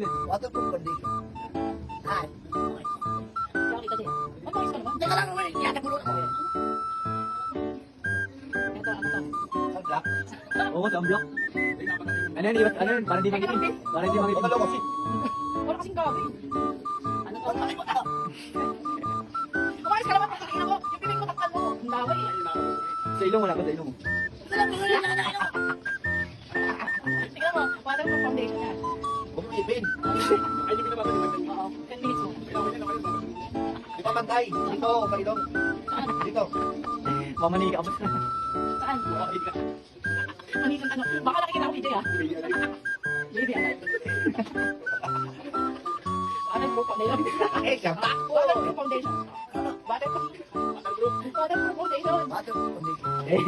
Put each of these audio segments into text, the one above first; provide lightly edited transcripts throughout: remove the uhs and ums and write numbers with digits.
Waterproof condition. Ah. Yung dito siya. Matamis ka naman. Teka lang naman, yata bulo ako. Ito, ano to? Sunblock. Oo, sunblock. Ano yun, iwas, ano yun, parang di magitin. Parang di magitin. Pagalaw kasi. Wala kasing gabi. Ano to? Bakit mo ako? Kumayos ka naman, pagkakin ako. Yung bibig mo takpan mo. Ang daway eh. Sa ilong, wala ba sa ilong mo? Teka lang, bulo na na na. Tingnan mo, waterproof foundation yan. Huwag mo ipin. Ay, hindi pinapapaliwanag niyo. Oo, 10 minutes mo. Di ba pantay? Dito, mailong. Dito. Mamanika ka ba? Saan? Manisan ano? Baka nakikita ko video ah. Baby, alay. Waterproof foundation. Eh, siyamba. Waterproof foundation. Waterproof. Waterproof foundation. Waterproof condition. Eh.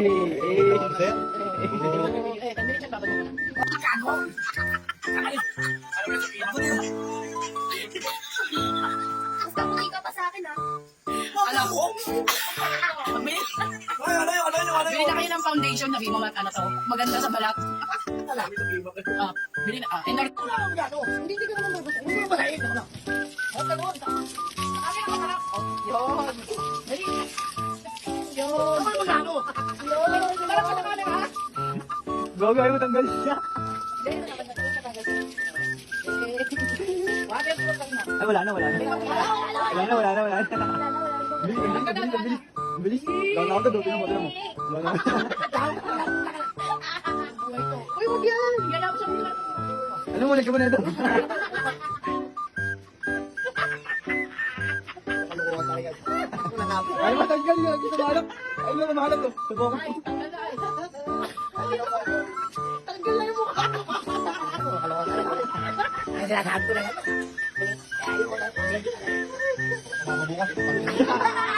10 minutes yan, babago ko na. Basta kulay ka pa sa akin, ha? Alam ko. Bili bili na kayo ng foundation na Vimamat ano to. Maganda sa balat. Bili na. Enor. Wala akong gano. Hindi ka naman magusto. Hindi mo malayin. Ano? Huwag ka doon. Akin ang masarap. Yun. Dali. Yun. Ano mo gano? Yun. Sarap ka naman ha. Gogo, ayaw mo tanggal siya. Dali na naman natin. Waterproof lang na. Ay, wala na, wala na. Wala na, wala na, wala na. Bilis, bilis, bilis, bilis. Bilis. Down ako doon, tingnan mo, tingnan mo. Wala na. Uy, huwag yan. Yan ako sa mga. Ano mo, nagkaman na ito? Kalukuhan tayo. Ako na nga po. Ay, matanggal yun. Ito mahalap. Ay, yung mahalap to. Subok. Ay, tanggal na ay. Tanggal na yung mukha. Ay, sinasabi ko na nga. Ayaw ko lang. Mabubukas.